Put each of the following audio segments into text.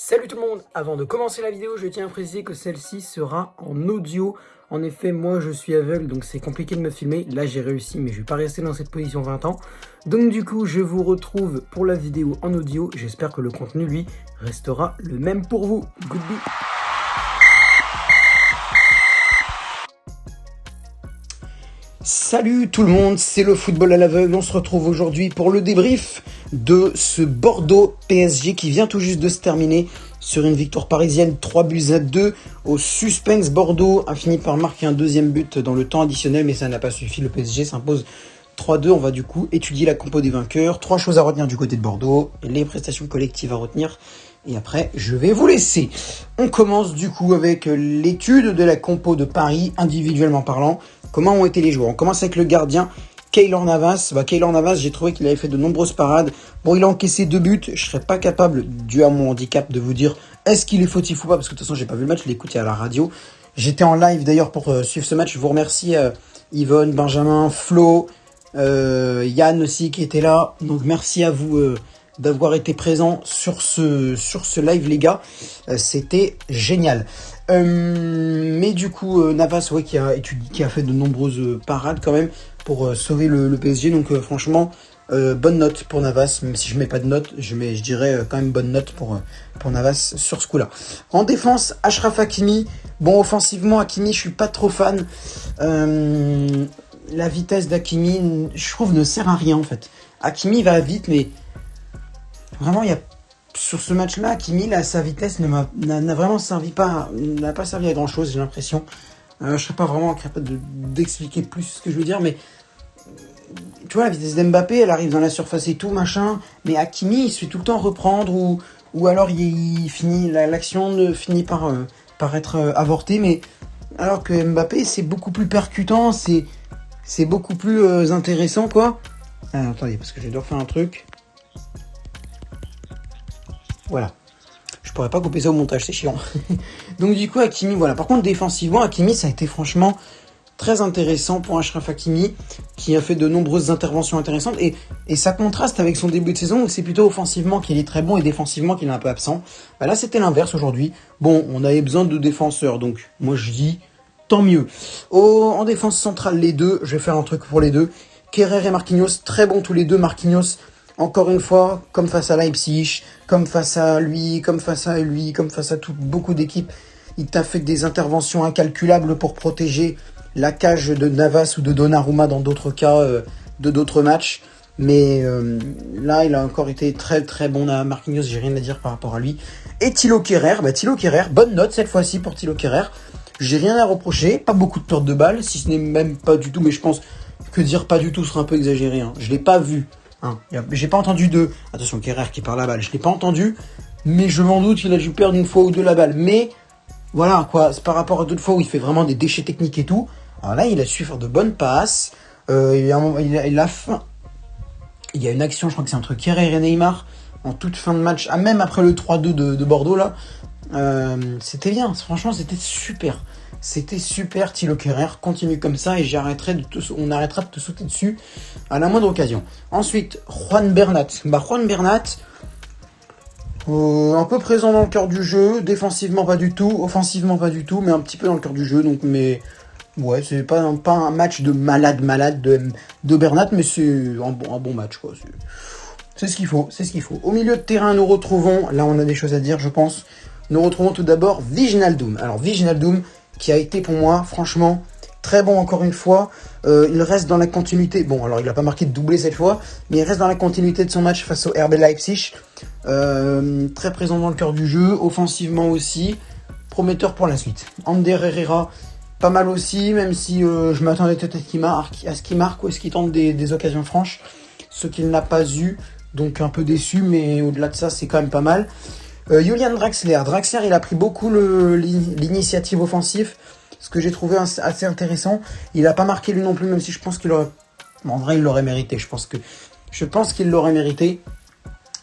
Salut tout le monde! Avant de commencer la vidéo, je tiens à préciser que celle-ci sera en audio. En effet, moi je suis aveugle, donc c'est compliqué de me filmer. Là j'ai réussi, mais je vais pas rester dans cette position 20 ans. Donc du coup, je vous retrouve pour la vidéo en audio. J'espère que le contenu, lui, restera le même pour vous. Goodbye! Salut tout le monde, c'est le football à l'aveugle. On se retrouve aujourd'hui pour le débrief de ce Bordeaux PSG qui vient tout juste de se terminer sur une victoire parisienne 3-2 au suspense. Bordeaux a fini par marquer un deuxième but dans le temps additionnel, mais ça n'a pas suffi. Le PSG s'impose 3-2. On va du coup étudier la compo des vainqueurs. 3 choses à retenir du côté de Bordeaux, les prestations collectives à retenir. Et après, je vais vous laisser. On commence du coup avec l'étude de la compo de Paris, individuellement parlant. Comment ont été les joueurs? On commence avec le gardien, Keylor Navas. Keylor Navas, j'ai trouvé qu'il avait fait de nombreuses parades. Bon, il a encaissé 2 buts. Je serais pas capable, dû à mon handicap, de vous dire est-ce qu'il est fautif ou pas, parce que de toute façon, j'ai pas vu le match, je l'ai écouté à la radio. J'étais en live d'ailleurs pour suivre ce match. Je vous remercie Yvonne, Benjamin, Flo, Yann aussi qui était là. Donc merci à vous d'avoir été présent sur ce live, les gars. C'était génial. Mais du coup, Navas, ouais, qui a fait de nombreuses parades quand même pour sauver le PSG. Donc franchement, bonne note pour Navas. Même si je mets pas de note, je dirais quand même bonne note pour Navas sur ce coup-là. En défense, Achraf Hakimi. Bon, offensivement, Hakimi, je suis pas trop fan. La vitesse d'Hakimi, je trouve, ne sert à rien en fait. Hakimi va vite, mais vraiment, sur ce match-là, Hakimi, là, sa vitesse n'a vraiment n'a pas servi à grand-chose, j'ai l'impression. Je serais pas vraiment capable d'expliquer plus ce que je veux dire, mais tu vois, la vitesse d'Mbappé, elle arrive dans la surface et tout, machin, mais Hakimi, il se fait tout le temps reprendre, ou alors l'action finit par être avortée, mais alors que Mbappé, c'est beaucoup plus percutant, c'est beaucoup plus intéressant, quoi. Attendez, parce que je dois faire un truc. Voilà. Je pourrais pas couper ça au montage, c'est chiant. Donc du coup, Hakimi, voilà. Par contre, défensivement, Hakimi, ça a été franchement très intéressant pour Achraf Hakimi, qui a fait de nombreuses interventions intéressantes. Et ça contraste avec son début de saison, où c'est plutôt offensivement qu'il est très bon et défensivement qu'il est un peu absent. Là, c'était l'inverse aujourd'hui. Bon, on avait besoin de défenseurs, donc moi je dis tant mieux. En défense centrale, les deux, je vais faire un truc pour les deux. Kerrer et Marquinhos, très bons tous les deux. Marquinhos, encore une fois, comme face à Leipzig, comme face à lui, comme face à beaucoup d'équipes, il t'a fait des interventions incalculables pour protéger la cage de Navas ou de Donnarumma dans d'autres cas de d'autres matchs. Mais là, il a encore été très très bon à Marquinhos, j'ai rien à dire par rapport à lui. Et Thilo Kehrer, bonne note cette fois-ci pour Thilo Kehrer. J'ai rien à reprocher, pas beaucoup de pertes de balles, si ce n'est même pas du tout, mais je pense que dire pas du tout sera un peu exagéré. Je l'ai pas vu. J'ai pas entendu attention, Kehrer qui perd la balle, je l'ai pas entendu, mais je m'en doute qu'il a dû perdre une fois ou deux la balle. Mais voilà quoi, c'est par rapport à d'autres fois où il fait vraiment des déchets techniques et tout. Alors là, il a su faire de bonnes passes. Il y a une action, je crois que c'est entre Kehrer et Neymar en toute fin de match, même après le 3-2 de Bordeaux là. C'était bien, franchement, c'était super. C'était super, Thilo Kehrer, continue comme ça et on arrêtera de te sauter dessus à la moindre occasion. Ensuite, Juan Bernat. Juan Bernat, un peu présent dans le cœur du jeu, défensivement pas du tout, offensivement pas du tout, mais un petit peu dans le cœur du jeu. Donc, mais ouais, c'est pas un match de malade de Bernat, mais c'est un bon match quoi. C'est ce qu'il faut. Au milieu de terrain, nous retrouvons, là on a des choses à dire, je pense. Nous retrouvons tout d'abord Wijnaldum. Alors Wijnaldum, qui a été pour moi, franchement, très bon encore une fois. Il reste dans la continuité. Bon, alors il n'a pas marqué de doublé cette fois, mais il reste dans la continuité de son match face au RB Leipzig. Très présent dans le cœur du jeu, offensivement aussi. Prometteur pour la suite. Ander Herrera, pas mal aussi, même si je m'attendais peut-être à ce qu'il marque ou à ce qu'il tente des occasions franches. Ce qu'il n'a pas eu, donc un peu déçu, mais au-delà de ça, c'est quand même pas mal. Julian Draxler, il a pris beaucoup l'initiative offensive, ce que j'ai trouvé assez intéressant. Il n'a pas marqué lui non plus, même si je pense qu'il aurait... En vrai, il l'aurait mérité. Je pense qu'il l'aurait mérité,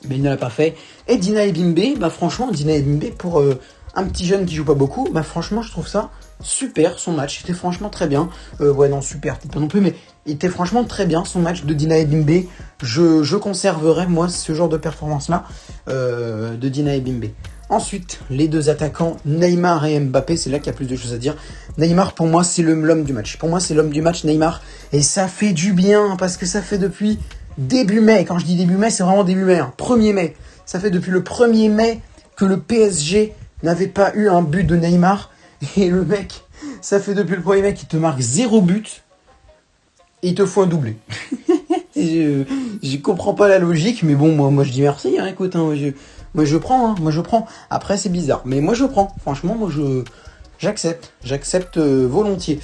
mais il ne l'a pas fait. Et Dina Ebimbe, franchement, pour un petit jeune qui joue pas beaucoup, franchement, je trouve ça super. Son match était franchement très bien. Ouais, non, super, pas non plus, mais il était franchement très bien, son match de Dina Ebimbe. Je conserverai, moi, ce genre de performance-là de Dina Ebimbe. Ensuite, les deux attaquants, Neymar et Mbappé, c'est là qu'il y a plus de choses à dire. Neymar, pour moi, c'est l'homme du match. Pour moi, c'est l'homme du match, Neymar. Et ça fait du bien, parce que ça fait depuis début mai. Quand je dis début mai, c'est vraiment début mai. 1er mai. Ça fait depuis le 1er mai que le PSG n'avait pas eu un but de Neymar. Et le mec, ça fait depuis le 1er mai qu'il te marque 0 but. Et il te faut un doublé. Je comprends pas la logique, mais bon, moi je dis merci, hein, écoute, hein, moi je prends. Après c'est bizarre, mais moi je prends. Franchement, j'accepte volontiers.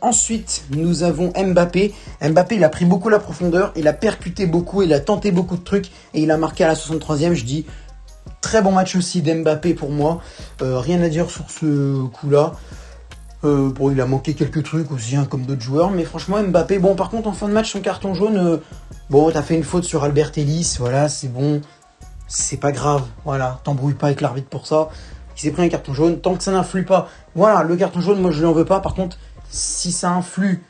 Ensuite, nous avons Mbappé. Mbappé, il a pris beaucoup la profondeur, il a percuté beaucoup, il a tenté beaucoup de trucs et il a marqué à la 63e. Je dis très bon match aussi d'Mbappé pour moi. Rien à dire sur ce coup-là. Bon, il a manqué quelques trucs aussi, hein, comme d'autres joueurs, mais franchement, Mbappé, bon, par contre, en fin de match, son carton jaune, bon, t'as fait une faute sur Albert Ellis, voilà, c'est bon, c'est pas grave, voilà, t'embrouilles pas avec l'arbitre pour ça, il s'est pris un carton jaune, tant que ça n'influe pas, voilà, le carton jaune, moi, je lui en veux pas, par contre, si ça influe,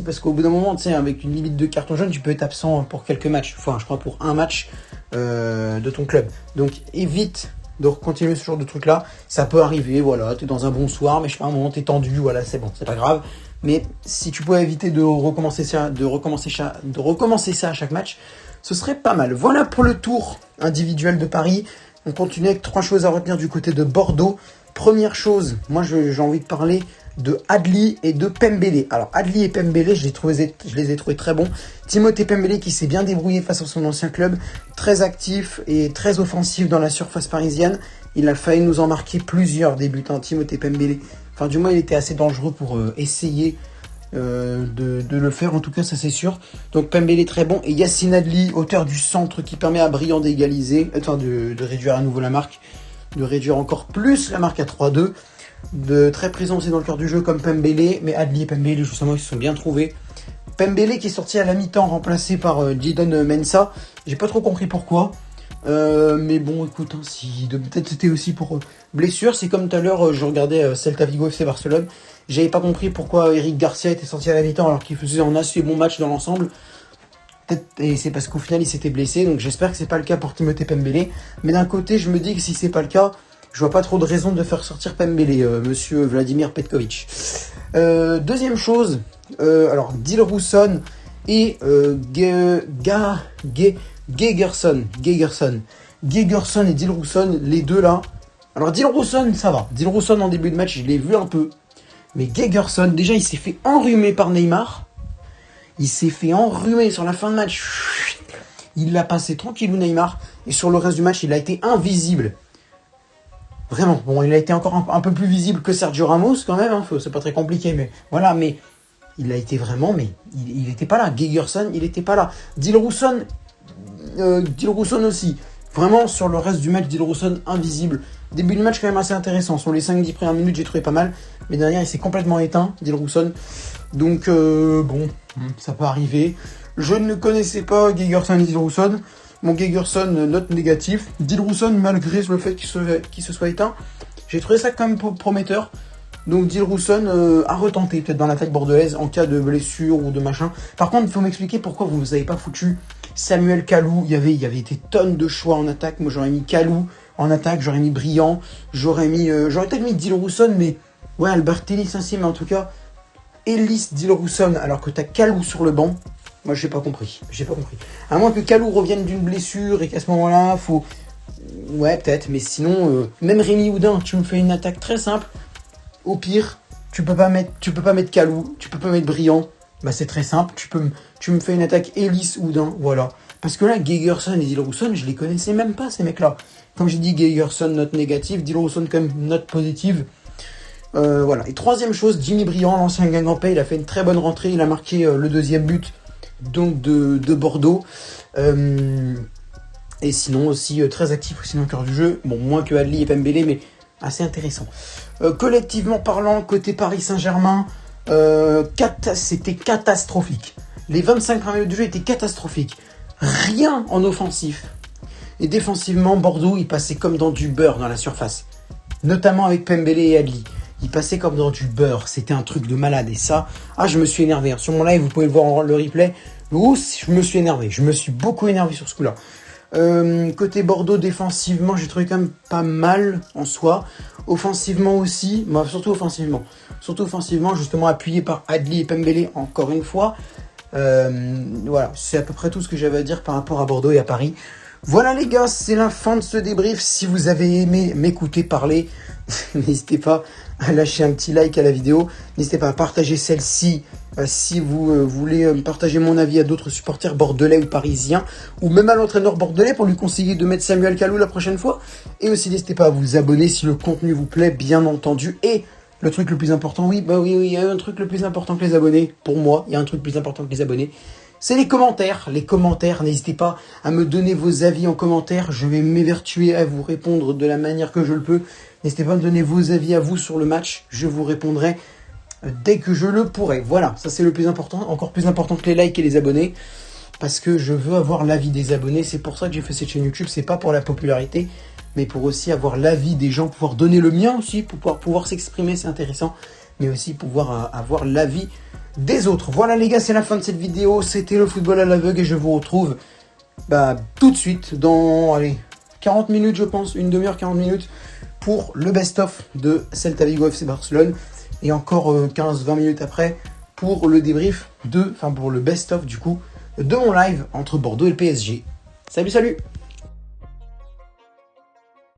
parce qu'au bout d'un moment, tu sais, avec une limite de carton jaune, tu peux être absent pour quelques matchs, enfin, je crois pour un match de ton club, donc évite de continuer ce genre de truc là, ça peut arriver, voilà, t'es dans un bon soir, mais je sais pas, à un moment t'es tendu, voilà, c'est bon, c'est pas grave, mais si tu pouvais éviter de recommencer ça à chaque match, ce serait pas mal. Voilà pour le tour individuel de Paris. On continue avec 3 choses à retenir du côté de Bordeaux. Première chose, moi j'ai envie de parler de Adli et de Pembele. Alors Adli et Pembele, je les ai trouvés très bons. Timothée Pembele qui s'est bien débrouillé face à son ancien club, très actif et très offensif dans la surface parisienne. Il a failli nous en marquer plusieurs des buts, hein, Timothée Pembele. Enfin du moins il était assez dangereux pour essayer de le faire, en tout cas ça c'est sûr. Donc Pembele très bon, et Yacine Adli, auteur du centre qui permet à Briand d'égaliser, de réduire à nouveau la marque, de réduire encore plus la marque à 3-2. De très présent aussi dans le cœur du jeu comme Pembele, mais Adli et Pembele justement ils se sont bien trouvés. Pembele qui est sorti à la mi-temps remplacé par Jadon Mensah, j'ai pas trop compris pourquoi, mais bon écoute, hein, peut-être c'était aussi pour blessure. C'est comme tout à l'heure je regardais Celta Vigo FC Barcelone, j'avais pas compris pourquoi Eric Garcia était sorti à la mi-temps alors qu'il faisait un assez bon match dans l'ensemble. Peut-être, et c'est parce qu'au final il s'était blessé, donc j'espère que c'est pas le cas pour Timothée Pembele, mais d'un côté je me dis que si c'est pas le cas, je vois pas trop de raison de faire sortir Pembele, monsieur Vladimir Petkovic. Deuxième chose, alors Dilrosun et Gegerson et Dilrosun, les deux là. Alors Dilrosun, ça va. Dilrosun en début de match, je l'ai vu un peu. Mais Gegerson, déjà il s'est fait enrhumer par Neymar. Il s'est fait enrhumer sur la fin de match. Il l'a passé tranquillou Neymar. Et sur le reste du match, il a été invisible. Vraiment, bon, il a été encore un peu plus visible que Sergio Ramos quand même, hein. C'est pas très compliqué, mais voilà, mais il a été vraiment, mais il était pas là. Gegerson, il était pas là. Dilrosun aussi. Vraiment, sur le reste du match, Dilrosun invisible. Début de match quand même assez intéressant. Sur les 5-10 premières minutes, j'ai trouvé pas mal. Mais derrière, il s'est complètement éteint, Dilrosun. Donc, bon, ça peut arriver. Je ne connaissais pas Gegerson et Dilrosun. Mon Gegerson, note négative. Dilrosun, malgré le fait qu'il se soit éteint, j'ai trouvé ça quand même prometteur. Donc Dilrosun à retenter, peut-être dans l'attaque bordelaise, en cas de blessure ou de machin. Par contre, il faut m'expliquer pourquoi vous n'avez pas foutu Samuel Kalou. Il y avait été tonnes de choix en attaque. Moi, j'aurais mis Kalou en attaque, j'aurais mis Briand, j'aurais peut-être mis Dilrosun, mais ouais, Albert Ellis ainsi, mais en tout cas, Ellis, Dilrosun, alors que t'as Kalou sur le banc. Moi, j'ai pas compris. À moins que Kalou revienne d'une blessure et qu'à ce moment-là, faut... Ouais, peut-être. Mais sinon, même Rémi Houdin, tu me fais une attaque très simple. Au pire, tu peux pas mettre Kalou, tu peux pas mettre Briand. Bah, c'est très simple. Tu me fais une attaque Ellis Houdin, voilà. Parce que là, Gegerson et Dilrosun, je les connaissais même pas, ces mecs-là. Comme j'ai dit, Gegerson, note négative. Dilrosun, quand même, note positive. Voilà. Et troisième chose, Jimmy Briand, l'ancien Guingampais, il a fait une très bonne rentrée. Il a marqué le deuxième but donc de Bordeaux. Et sinon aussi très actif aussi dans le cœur du jeu. Bon, moins que Adli et Pembele, mais assez intéressant. Collectivement parlant, côté Paris Saint-Germain, c'était catastrophique. Les 25 premières minutes du jeu étaient catastrophiques. Rien en offensif. Et défensivement, Bordeaux, il passait comme dans du beurre dans la surface. Notamment avec Pembele et Adli. Il passait comme dans du beurre. C'était un truc de malade. Et ça, je me suis énervé. Sur mon live, vous pouvez le voir le replay. Je me suis énervé. Je me suis beaucoup énervé sur ce coup-là. Côté Bordeaux, défensivement, j'ai trouvé quand même pas mal en soi. Offensivement aussi, bah, surtout offensivement. Surtout offensivement, justement appuyé par Adli et Pembele encore une fois. Voilà, c'est à peu près tout ce que j'avais à dire par rapport à Bordeaux et à Paris. Voilà les gars, c'est la fin de ce débrief. Si vous avez aimé m'écouter parler, n'hésitez pas à lâcher un petit like à la vidéo. N'hésitez pas à partager celle-ci si vous voulez partager mon avis à d'autres supporters bordelais ou parisiens, ou même à l'entraîneur bordelais pour lui conseiller de mettre Samuel Kalou la prochaine fois. Et aussi n'hésitez pas à vous abonner si le contenu vous plaît, bien entendu. Et le truc le plus important, oui, il y a un truc le plus important que les abonnés. Pour moi, il y a un truc plus important que les abonnés. C'est les commentaires. Les commentaires, n'hésitez pas à me donner vos avis en commentaire. Je vais m'évertuer à vous répondre de la manière que je le peux. N'hésitez pas à me donner vos avis à vous sur le match. Je vous répondrai dès que je le pourrai. Voilà, ça c'est le plus important. Encore plus important que les likes et les abonnés. Parce que je veux avoir l'avis des abonnés. C'est pour ça que j'ai fait cette chaîne YouTube. C'est pas pour la popularité, mais pour aussi avoir l'avis des gens. Pouvoir donner le mien aussi. Pour pouvoir s'exprimer, c'est intéressant. Mais aussi pouvoir avoir l'avis des autres. Voilà les gars, c'est la fin de cette vidéo. C'était le football à l'aveugle et je vous retrouve tout de suite dans 40 minutes je pense, une demi-heure, 40 minutes pour le best-of de Celta Vigo FC Barcelone et encore 15-20 minutes après pour le débrief pour le best-of du coup de mon live entre Bordeaux et le PSG. Salut, salut!